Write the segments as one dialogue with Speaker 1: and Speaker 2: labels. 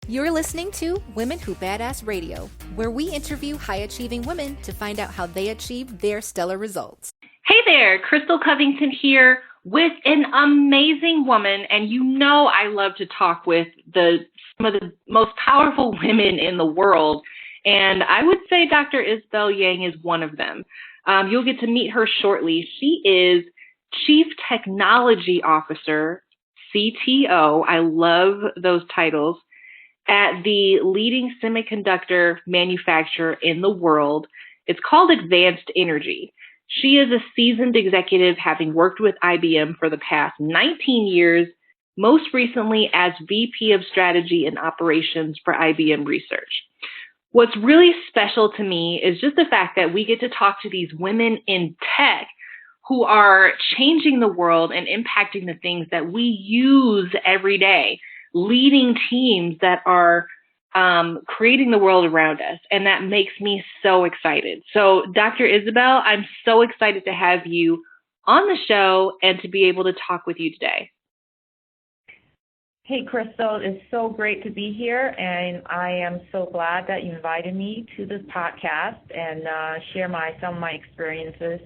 Speaker 1: You're listening to Women Who Badass Radio, where we interview high-achieving women to find out how they achieved their stellar results.
Speaker 2: Hey there, Crystal Covington here with an amazing woman, and you know I love to talk with some of the most powerful women in the world, and I would say Dr. Isabel Yang is one of them. You'll get to meet her shortly. She is Chief Technology Officer, CTO, I love those titles, at the leading semiconductor manufacturer in the world. It's called Advanced Energy. She is a seasoned executive, having worked with IBM for the past 19 years, most recently as VP of Strategy and Operations for IBM Research. What's really special to me is just the fact that we get to talk to these women in tech who are changing the world and impacting the things that we use every day, leading teams that are creating the world around us. And that makes me so excited. So Dr. Isabel, I'm so excited to have you on the show and to be able to talk with you today.
Speaker 3: Hey, Crystal, it's so great to be here, and I am so glad that you invited me to this podcast and share some of my experiences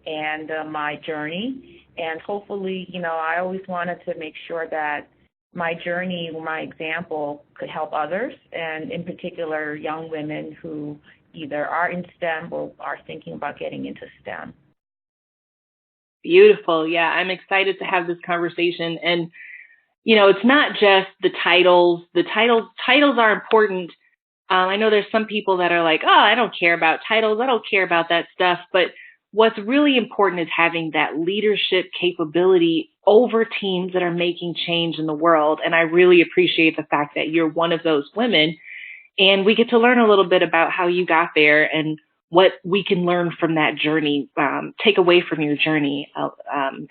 Speaker 3: and my journey. And hopefully, I always wanted to make sure that my journey, my example, could help others, and in particular, young women who either are in STEM or are thinking about getting into STEM.
Speaker 2: Beautiful. Yeah, I'm excited to have this conversation. And, it's not just the titles. The titles are important. I know there's some people that are like, oh, I don't care about titles. I don't care about that stuff. But what's really important is having that leadership capability over teams that are making change in the world. And I really appreciate the fact that you're one of those women. And we get to learn a little bit about how you got there and what we can learn from that journey, take away from your journey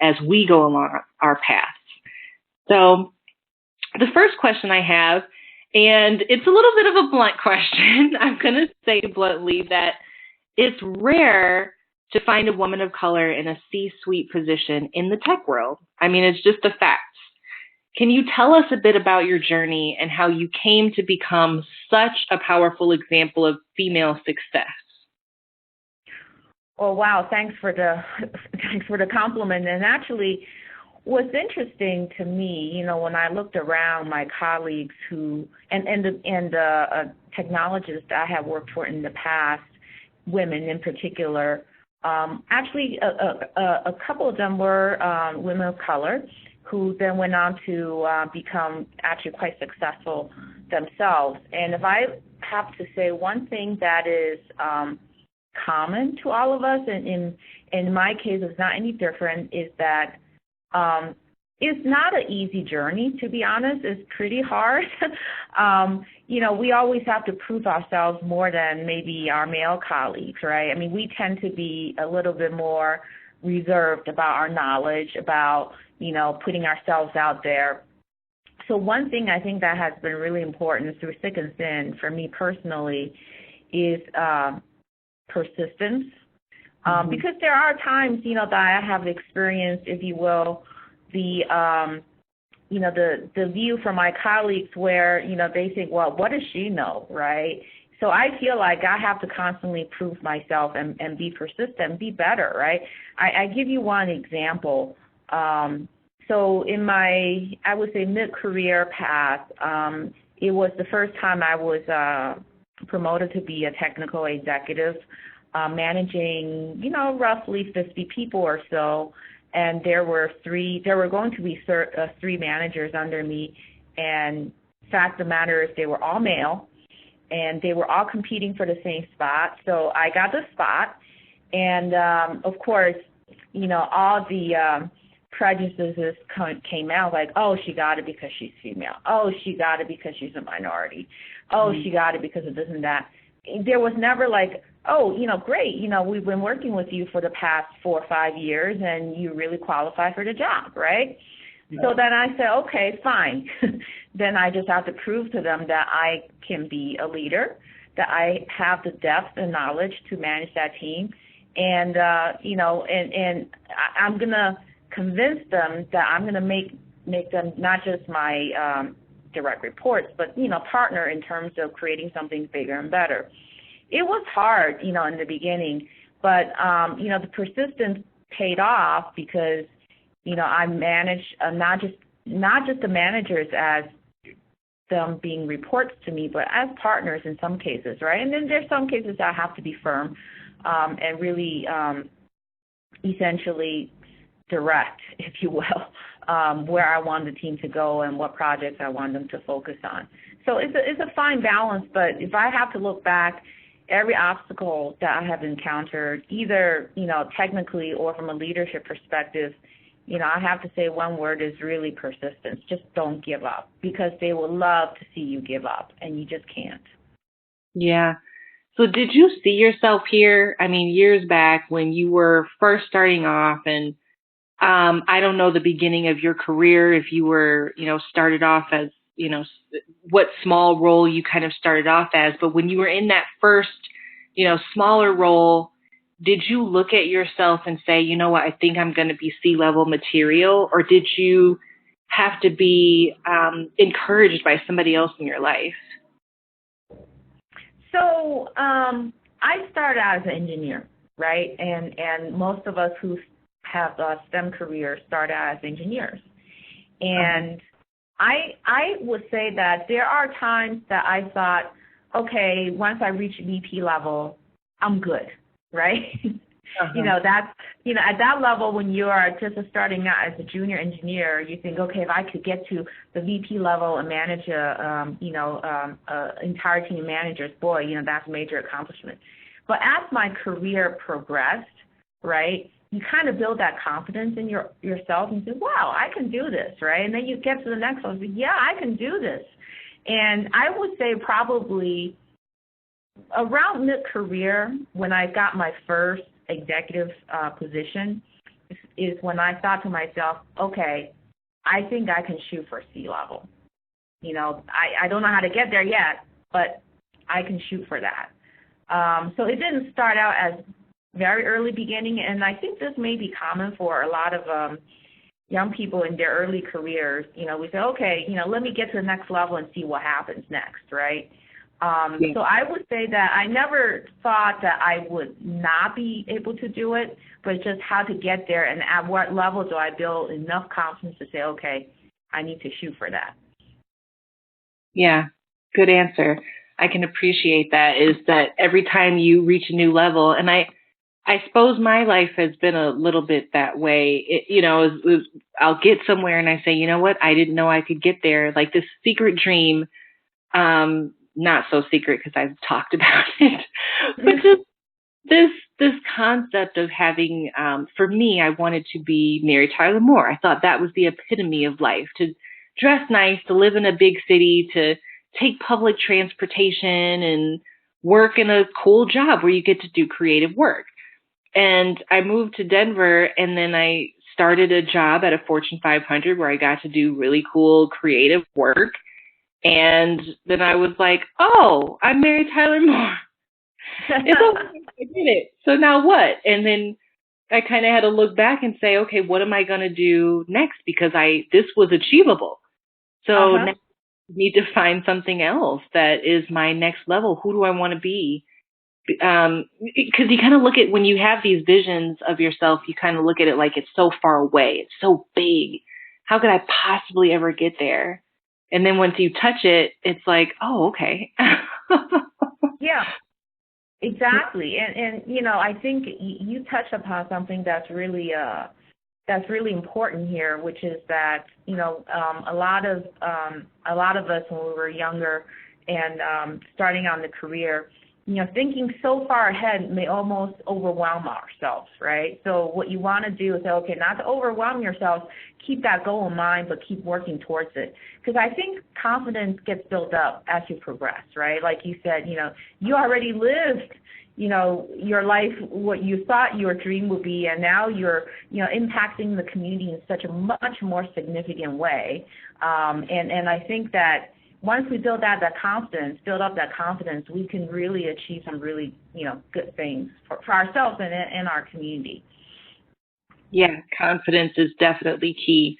Speaker 2: as we go along our paths. So the first question I have, and it's a little bit of a blunt question, I'm going to say bluntly that it's rare to find a woman of color in a C-suite position in the tech world. I mean, it's just a fact. Can you tell us a bit about your journey and how you came to become such a powerful example of female success?
Speaker 3: Oh, wow. Thanks for the compliment. And actually, what's interesting to me, when I looked around my colleagues and the technologists that I have worked for in the past, women in particular, actually, a couple of them were women of color who then went on to become actually quite successful themselves. And if I have to say one thing that is common to all of us, and in my case it's not any different, is that it's not an easy journey, to be honest. It's pretty hard. We always have to prove ourselves more than maybe our male colleagues, right? I mean, we tend to be a little bit more reserved about our knowledge, about, putting ourselves out there. So one thing I think that has been really important through thick and thin for me personally is persistence. Because there are times, that I have experienced, if you will, the view from my colleagues where, they think, well, what does she know, right? So I feel like I have to constantly prove myself and be persistent, be better, right? I give you one example. So in my, I would say, mid-career path, it was the first time I was promoted to be a technical executive, managing, roughly 50 people or so. And there were going to be three managers under me. And fact of the matter is they were all male, and they were all competing for the same spot. So I got the spot. And, of course, all the prejudices came out like, oh, she got it because she's female. Oh, she got it because she's a minority. Oh, she got it because of this and that. There was never like, oh, great, we've been working with you for the past 4 or 5 years, and you really qualify for the job, right? Yeah. So then I said, okay, fine. Then I just have to prove to them that I can be a leader, that I have the depth and knowledge to manage that team, and and I'm gonna convince them that I'm gonna make them not just my direct reports, but, partner in terms of creating something bigger and better. It was hard, in the beginning, but, the persistence paid off because, I managed not just the managers as them being reports to me, but as partners in some cases, right? And then there's some cases that have to be firm and really essentially direct, if you will, where I want the team to go and what projects I want them to focus on. So it's a fine balance, but if I have to look back, every obstacle that I have encountered, either, technically or from a leadership perspective, I have to say one word is really persistence. Just don't give up, because they will love to see you give up, and you just can't.
Speaker 2: Yeah. So did you see yourself here? I mean, years back when you were first starting off, and I don't know the beginning of your career, if you were, started off as, what small role you kind of started off as, but when you were in that first, smaller role, did you look at yourself and say, you know what, I think I'm going to be C-level material, or did you have to be encouraged by somebody else in your life?
Speaker 3: So I started out as an engineer, right? And most of us who have STEM careers start out as engineers. And I would say that there are times that I thought, okay, once I reach VP level, I'm good, right? That's, at that level when you are just starting out as a junior engineer, you think, okay, if I could get to the VP level and manage entire team of managers, boy, that's a major accomplishment. But as my career progressed, right, you kind of build that confidence in yourself and say, wow, I can do this, right? And then you get to the next one and say, yeah, I can do this. And I would say probably around mid-career, when I got my first executive position, is when I thought to myself, okay, I think I can shoot for C-level. I don't know how to get there yet, but I can shoot for that. So it didn't start out as very early beginning, and I think this may be common for a lot of young people in their early careers. We say, okay, let me get to the next level and see what happens next, right? So I would say that I never thought that I would not be able to do it, but just how to get there and at what level do I build enough confidence to say, okay, I need to shoot for that.
Speaker 2: Yeah, good answer. I can appreciate that, is that every time you reach a new level, and I suppose my life has been a little bit that way. I'll get somewhere and I say, you know what, I didn't know I could get there. Like this secret dream, not so secret because I've talked about it, but just this concept of having, for me, I wanted to be Mary Tyler Moore. I thought that was the epitome of life, to dress nice, to live in a big city, to take public transportation and work in a cool job where you get to do creative work. And I moved to Denver, and then I started a job at a Fortune 500 where I got to do really cool creative work. And then I was like, oh, I'm Mary Tyler Moore. It's okay, I did it. So now what? And then I kind of had to look back and say, okay, what am I going to do next? Because this was achievable. So now I need to find something else that is my next level. Who do I want to be? Because you kind of look at, when you have these visions of yourself, you kind of look at it like it's so far away. It's so big. How could I possibly ever get there? And then once you touch it, it's like, oh, okay.
Speaker 3: Yeah, exactly. And I think you touched upon something that's really important here, which is that, a lot of us when we were younger and starting out in the career, thinking so far ahead may almost overwhelm ourselves, right? So what you want to do is say, okay, not to overwhelm yourself, keep that goal in mind, but keep working towards it. Because I think confidence gets built up as you progress, right? Like you said, you already lived, your life, what you thought your dream would be, and now you're, impacting the community in such a much more significant way. And I think that once we build up that confidence, we can really achieve some really, good things for ourselves and our community.
Speaker 2: Yeah, confidence is definitely key.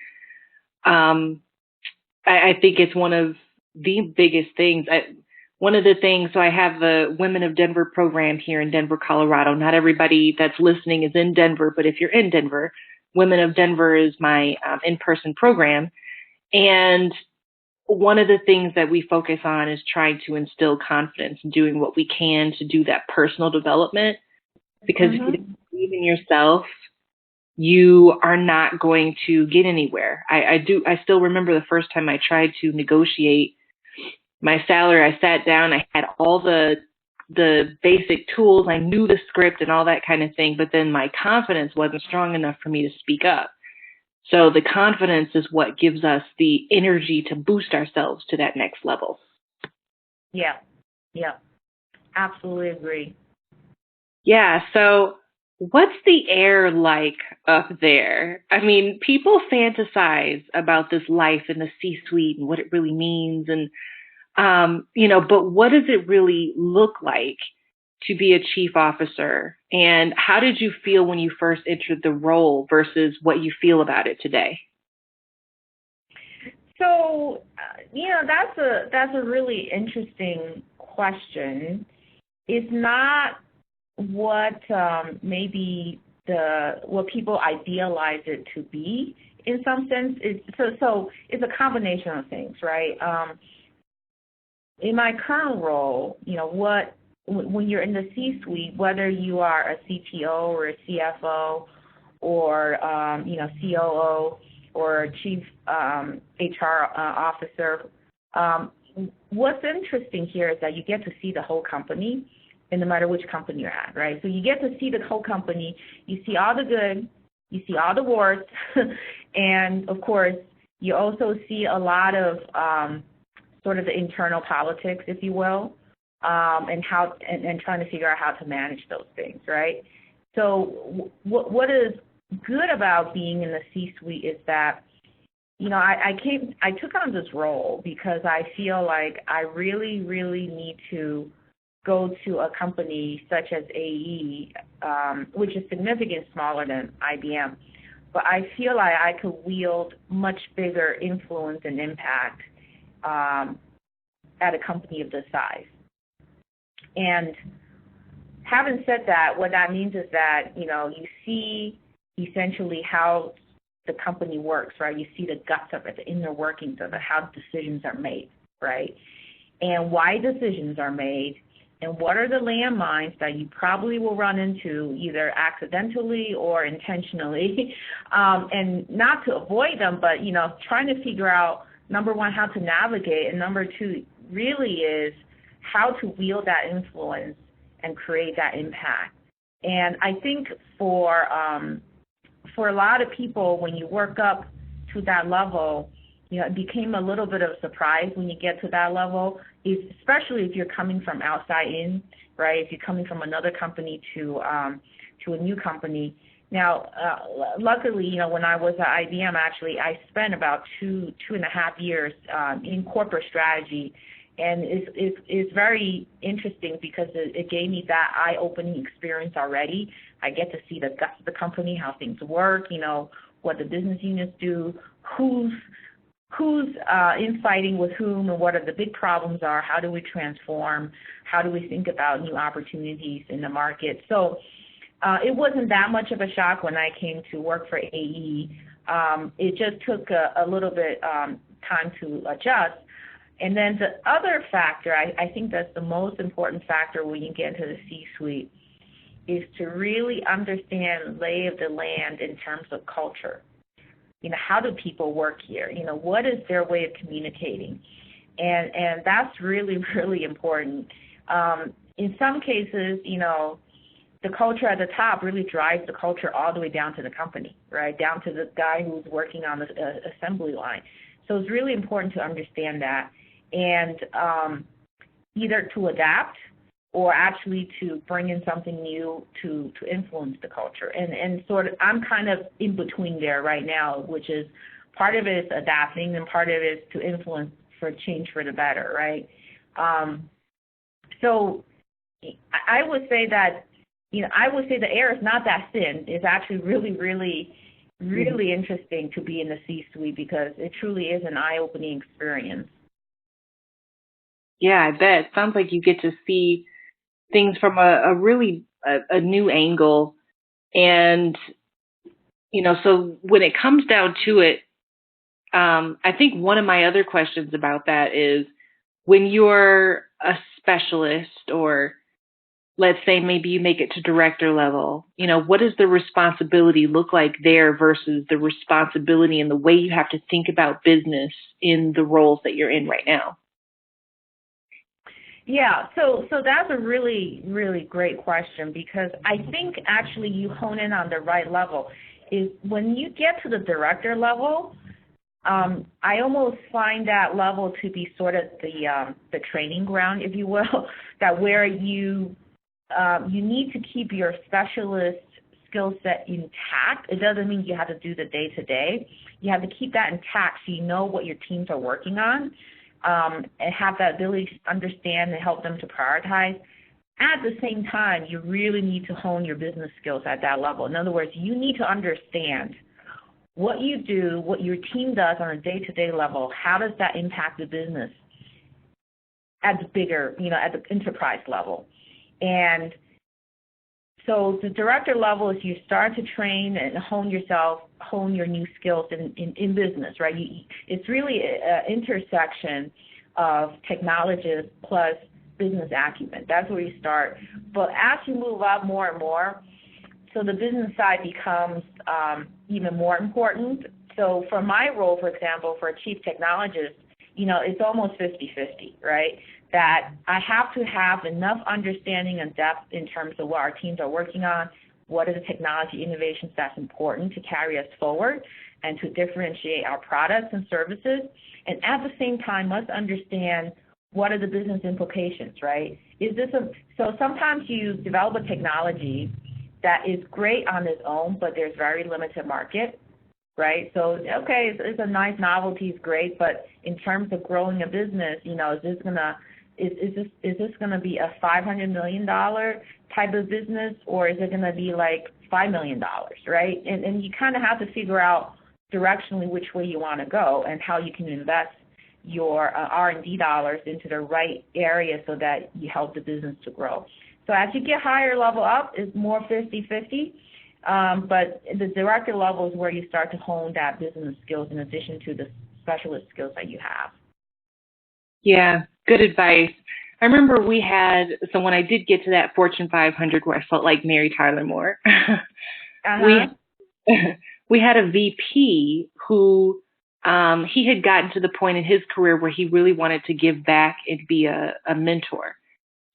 Speaker 2: I think it's one of the biggest things. One of the things, so I have the Women of Denver program here in Denver, Colorado. Not everybody that's listening is in Denver, but if you're in Denver, Women of Denver is my in-person program. And one of the things that we focus on is trying to instill confidence and doing what we can to do that personal development. Because if you don't believe in yourself, you are not going to get anywhere. I still remember the first time I tried to negotiate my salary. I sat down, I had all the basic tools, I knew the script and all that kind of thing, but then my confidence wasn't strong enough for me to speak up. So the confidence is what gives us the energy to boost ourselves to that next level.
Speaker 3: Yeah, absolutely agree.
Speaker 2: Yeah, so what's the air like up there? I mean, people fantasize about this life in the C-suite and what it really means, and but what does it really look like to be a chief officer? And how did you feel when you first entered the role versus what you feel about it today?
Speaker 3: So, that's a really interesting question. It's not what maybe what people idealize it to be in some sense. So it's a combination of things, right? In my current role, when you're in the C-suite, whether you are a CTO or a CFO or COO or chief HR officer, what's interesting here is that you get to see the whole company, and no matter which company you're at, right? So you get to see the whole company. You see all the good, you see all the warts, and of course, you also see a lot of sort of the internal politics, if you will, and trying to figure out how to manage those things, right? So what is good about being in the C-suite is that, I took on this role because I feel like I really, really need to go to a company such as AE, which is significantly smaller than IBM, but I feel like I could wield much bigger influence and impact at a company of this size. And having said that, what that means is that, you see essentially how the company works, right? You see the guts of it, the inner workings of it, how decisions are made, right? And why decisions are made, and what are the landmines that you probably will run into either accidentally or intentionally, and not to avoid them, but, trying to figure out, number one, how to navigate, and number two, really is how to wield that influence and create that impact. And I think for a lot of people, when you work up to that level, it became a little bit of a surprise when you get to that level, especially if you're coming from outside in, right? If you're coming from another company to a new company. Now, luckily, when I was at IBM, actually, I spent about two and a half years in corporate strategy, and it's very interesting because it gave me that eye-opening experience already. I get to see the guts of the company, how things work, what the business units do, who's infighting with whom, and what are the big problems are, how do we transform, how do we think about new opportunities in the market. So it wasn't that much of a shock when I came to work for AE. It just took a little bit time to adjust. And then the other factor, I think that's the most important factor when you get into the C-suite, is to really understand lay of the land in terms of culture. How do people work here? What is their way of communicating? And that's really, really important. In some cases, the culture at the top really drives the culture all the way down to the company, right? Down to the guy who's working on the assembly line. So it's really important to understand that, and either to adapt or actually to bring in something new to influence the culture. And sort of, I'm kind of in between there right now, which is part of it is adapting and part of it is to influence for change for the better, right? So I would say that, the air is not that thin. It's actually really, really, really interesting to be in the C-suite because it truly is an eye-opening experience.
Speaker 2: Yeah, I bet. It sounds like you get to see things from a really a new angle. And, so when it comes down to it, I think one of my other questions about that is when you're a specialist, or let's say maybe you make it to director level, what does the responsibility look like there versus the responsibility and the way you have to think about business in the roles that you're in right now?
Speaker 3: Yeah, so that's a really, really great question, because I think actually you hone in on the right level. Is when you get to the director level, I almost find that level to be sort of the training ground, if you will, that where you need to keep your specialist skill set intact. It doesn't mean you have to do the day-to-day. You have to keep that intact so you know what your teams are working on, and have that ability to understand and help them to prioritize. At the same time, you really need to hone your business skills at that level. In other words, you need to understand what you do, what your team does on a day-to-day level. How does that impact the business at the bigger, at the enterprise level? And so the director level is you start to train and hone your new skills in business, right? It's really an intersection of technologists plus business acumen. That's where you start. But as you move up more and more, so the business side becomes even more important. So for my role, for example, for a chief technologist, it's almost 50-50, right? That I have to have enough understanding and depth in terms of what our teams are working on, what are the technology innovations that's important to carry us forward and to differentiate our products and services, and at the same time must understand what are the business implications, right? So sometimes you develop a technology that is great on its own, but there's very limited market, right? So, okay, it's a nice novelty, it's great, but in terms of growing a business, is this gonna be a $500 million type of business, or is it gonna be like $5 million, right? And you kind of have to figure out directionally which way you want to go and how you can invest your R&D dollars into the right area so that you help the business to grow. So as you get higher level up, it's more 50-50, but the director level is where you start to hone that business skills in addition to the specialist skills that you have.
Speaker 2: Yeah, good advice. I remember so when I did get to that Fortune 500 where I felt like Mary Tyler Moore, we had a VP who he had gotten to the point in his career where he really wanted to give back and be a mentor.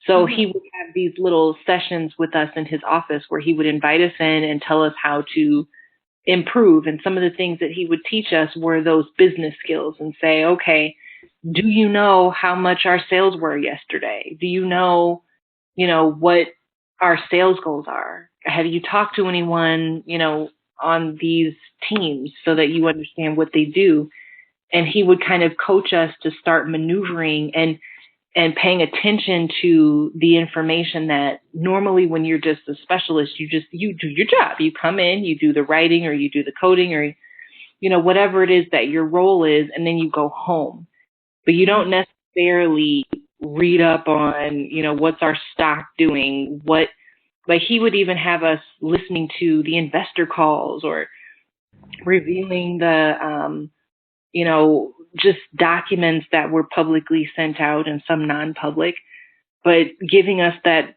Speaker 2: So he would have these little sessions with us in his office where he would invite us in and tell us how to improve. And some of the things that he would teach us were those business skills and say, okay, do you know how much our sales were yesterday? Do you know, what our sales goals are? Have you talked to anyone, on these teams so that you understand what they do? And he would kind of coach us to start maneuvering and paying attention to the information that normally when you're just a specialist, you do your job. You come in, you do the writing or you do the coding or, whatever it is that your role is, and then you go home. But you don't necessarily read up on, what's our stock doing, like he would even have us listening to the investor calls or reviewing the, just documents that were publicly sent out and some non-public, but giving us that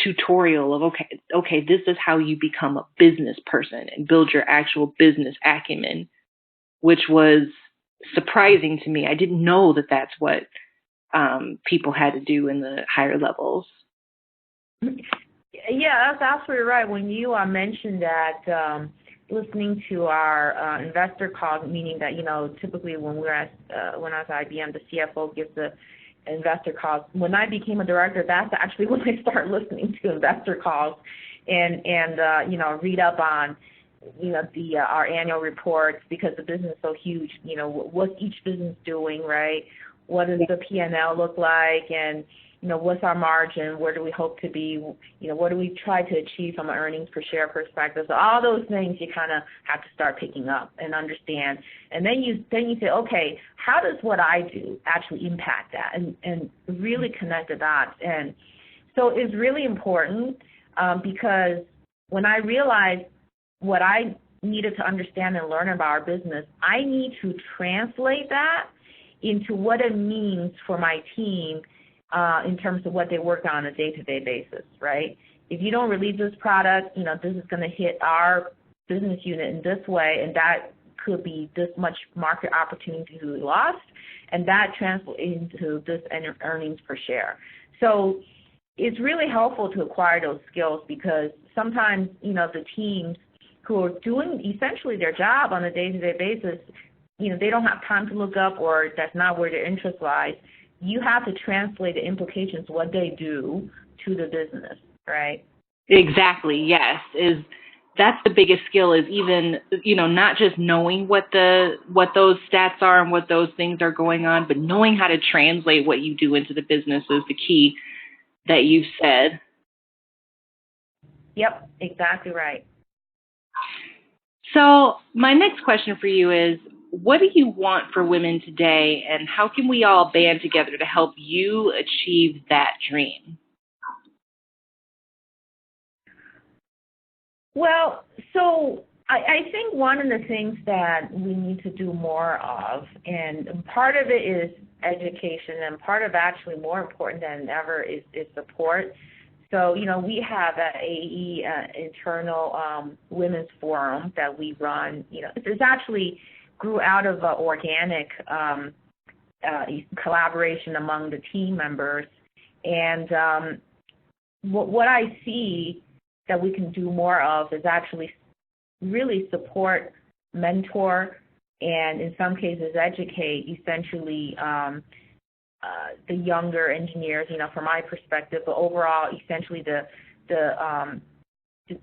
Speaker 2: tutorial of, okay, this is how you become a business person and build your actual business acumen, which was surprising to me. I didn't know that that's what people had to do in the higher levels.
Speaker 3: Yeah, that's absolutely right. When you mentioned that listening to our investor calls, meaning that, typically when when I was at IBM, the CFO gives the investor calls. When I became a director, that's actually when I started listening to investor calls and read up on, our annual reports because the business is so huge. What's each business doing, right? what does the P&L look like, and what's our margin, where do we hope to be, what do we try to achieve from an earnings per share perspective. So all those things you kind of have to start picking up and understand. And then you say, okay, how does what I do actually impact that, and really connect the dots. And so it's really important because when I realized what I needed to understand and learn about our business, I need to translate that into what it means for my team in terms of what they work on a day-to-day basis, right? If you don't release this product, this is going to hit our business unit in this way, and that could be this much market opportunity to be lost, and that translates into this earnings per share. So it's really helpful to acquire those skills because sometimes, the teams who are doing essentially their job on a day-to-day basis, they don't have time to look up, or that's not where their interest lies. You have to translate the implications of what they do to the business, right?
Speaker 2: Exactly, yes. That's the biggest skill, is even, not just knowing what those stats are and what those things are going on, but knowing how to translate what you do into the business is the key that you've said.
Speaker 3: Yep, exactly right.
Speaker 2: So my next question for you is, what do you want for women today, and how can we all band together to help you achieve that dream?
Speaker 3: Well, so I think one of the things that we need to do more of, and part of it is education, and part of actually more important than ever is support. So, we have an AE internal women's forum that we run. It's actually grew out of organic collaboration among the team members. And what I see that we can do more of is actually really support, mentor, and in some cases educate essentially the younger engineers, from my perspective, but overall essentially the young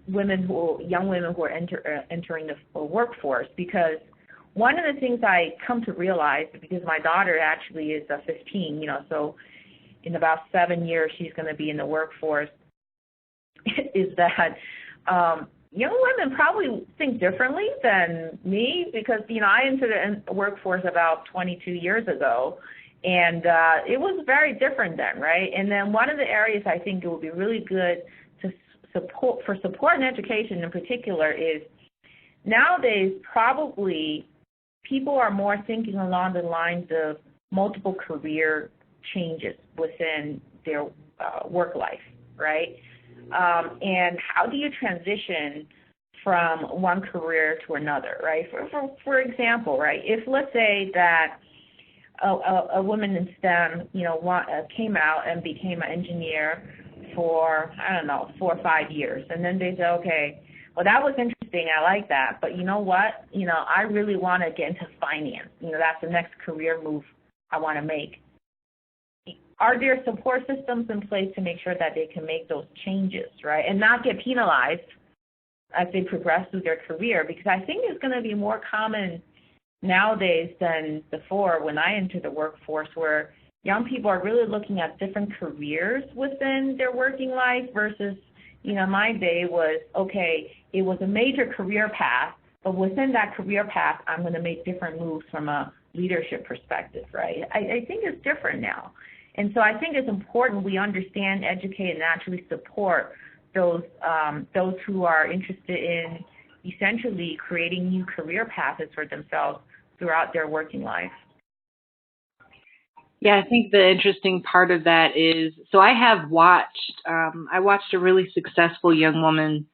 Speaker 3: women who are entering the workforce. Because one of the things I come to realize, because my daughter actually is 15, so in about 7 years she's going to be in the workforce, is that young women probably think differently than me because, I entered the workforce about 22 years ago, and it was very different then, right? And then one of the areas I think it would be really good to support and education in particular is nowadays probably people are more thinking along the lines of multiple career changes within their work life, right? And how do you transition from one career to another, right? For example, right, if let's say that a woman in STEM, came out and became an engineer for, 4 or 5 years, and then they say, okay, well, that was interesting, I like that, but you know what, I really want to get into finance, that's the next career move I want to make. Are there support systems in place to make sure that they can make those changes, right, and not get penalized as they progress through their career? Because I think it's going to be more common nowadays than before when I entered the workforce, where young people are really looking at different careers within their working life versus, my day was, okay, it was a major career path, but within that career path, I'm going to make different moves from a leadership perspective, right? I think it's different now. And so I think it's important we understand, educate, and actually support those who are interested in essentially creating new career paths for themselves throughout their working life.
Speaker 2: Yeah, I think the interesting part of that is, so I have watched a really successful young woman,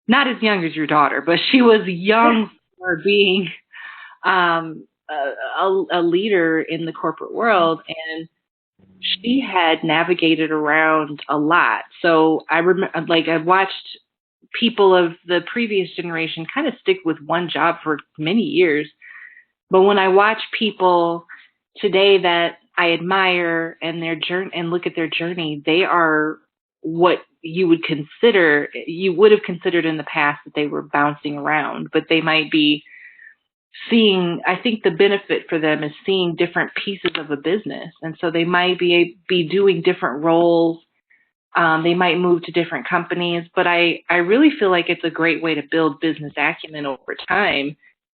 Speaker 2: not as young as your daughter, but she was young for being a leader in the corporate world, and she had navigated around a lot. So I I've watched people of the previous generation kind of stick with one job for many years. But when I watch people today that I admire and their journey and look at their journey, they are what you would have considered in the past that they were bouncing around, but they might be I think the benefit for them is seeing different pieces of a business. And so they might be doing different roles. They might move to different companies, but I really feel like it's a great way to build business acumen over time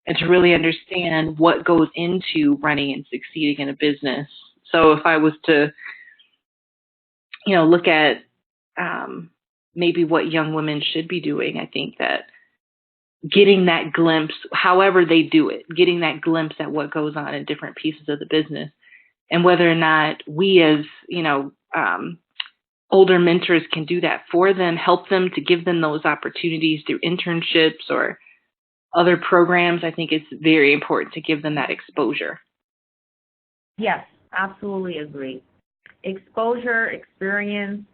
Speaker 2: and to really understand what goes into running and succeeding in a business. So if I was to, look at maybe what young women should be doing, I think that getting that glimpse, however they do it, getting that glimpse at what goes on in different pieces of the business, and whether or not we as, older mentors can do that for them, help them to give them those opportunities through internships or other programs. I think it's very important to give them that exposure.
Speaker 3: Yes, absolutely agree. Exposure, experience,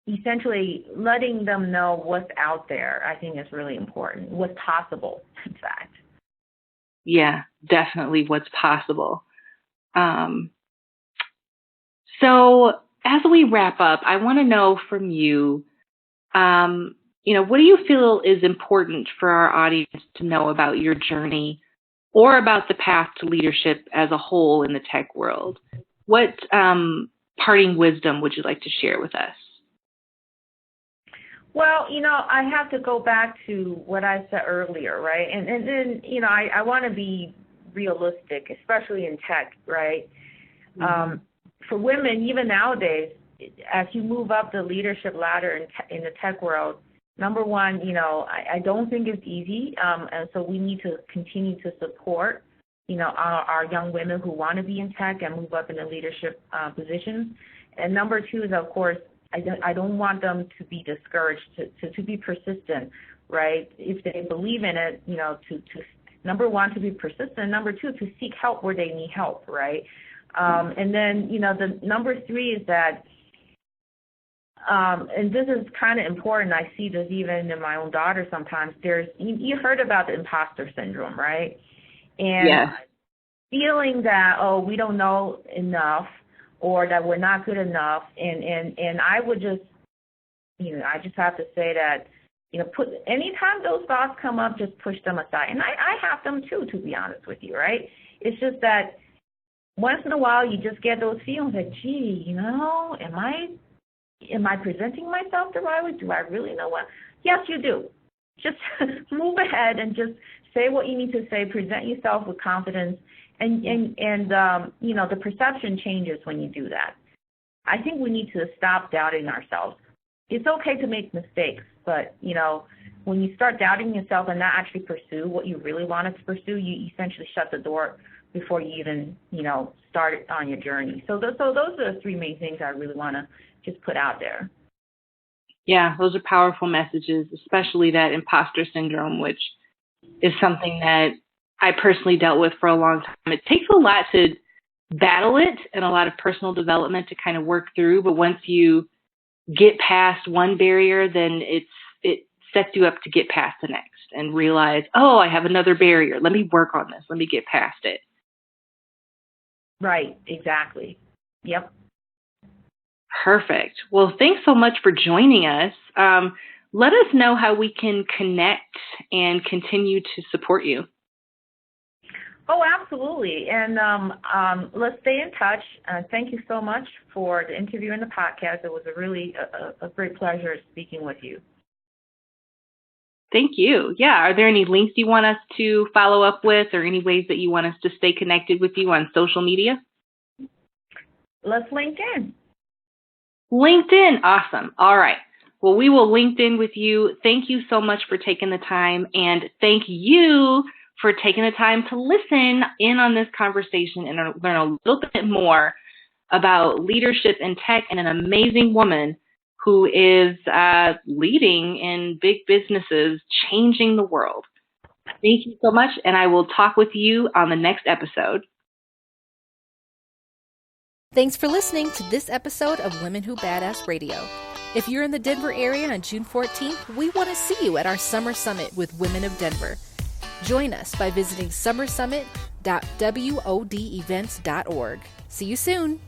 Speaker 3: essentially letting them know what's out there, I think is really important, what's possible, in fact.
Speaker 2: Yeah, definitely what's possible. So as we wrap up, I want to know from you, what do you feel is important for our audience to know about your journey or about the path to leadership as a whole in the tech world? What parting wisdom would you like to share with us?
Speaker 3: Well, I have to go back to what I said earlier, right? And then, I want to be realistic, especially in tech, right? Mm-hmm. For women, even nowadays, as you move up the leadership ladder in the tech world, number one, I don't think it's easy, and so we need to continue to support, our young women who want to be in tech and move up in the leadership positions. And number two is, of course, I don't want them to be discouraged, to be persistent, right? If they believe in it, to number one, to be persistent. Number two, to seek help where they need help, right? And then, the number three is that, and this is kind of important, I see this even in my own daughter sometimes, you heard about the imposter syndrome, right? And yes. Feeling that, we don't know enough or that we're not good enough. And I would just, I just have to say that, anytime those thoughts come up, just push them aside. And I have them too, to be honest with you, right? It's just that once in a while you just get those feelings like, gee, am I presenting myself the right way? Do I really know what? Yes, you do. Just move ahead and just say what you need to say. Present yourself with confidence, and the perception changes when you do that. I think we need to stop doubting ourselves. It's okay to make mistakes, but when you start doubting yourself and not actually pursue what you really wanted to pursue, you essentially shut the door before you even start on your journey. So those are the three main things I really want to just put out there.
Speaker 2: Yeah, those are powerful messages, especially that imposter syndrome, which is something that I personally dealt with for a long time. It takes a lot to battle it and a lot of personal development to kind of work through. But once you get past one barrier, then it sets you up to get past the next and realize, I have another barrier. Let me work on this. Let me get past it.
Speaker 3: Right, exactly. Yep.
Speaker 2: Perfect. Well, thanks so much for joining us. Let us know how we can connect and continue to support you.
Speaker 3: Oh, absolutely. And let's stay in touch. Thank you so much for the interview and the podcast. It was a really a great pleasure speaking with you.
Speaker 2: Thank you. Yeah. Are there any links you want us to follow up with or any ways that you want us to stay connected with you on social media?
Speaker 3: Let's LinkedIn.
Speaker 2: LinkedIn. Awesome. All right. Well, we will LinkedIn with you. Thank you so much for taking the time, and thank you for taking the time to listen in on this conversation and learn a little bit more about leadership in tech and an amazing woman who is leading in big businesses, changing the world. Thank you so much, and I will talk with you on the next episode.
Speaker 1: Thanks for listening to this episode of Women Who Badass Radio. If you're in the Denver area on June 14th, we want to see you at our Summer Summit with Women of Denver. Join us by visiting summersummit.wodevents.org. See you soon.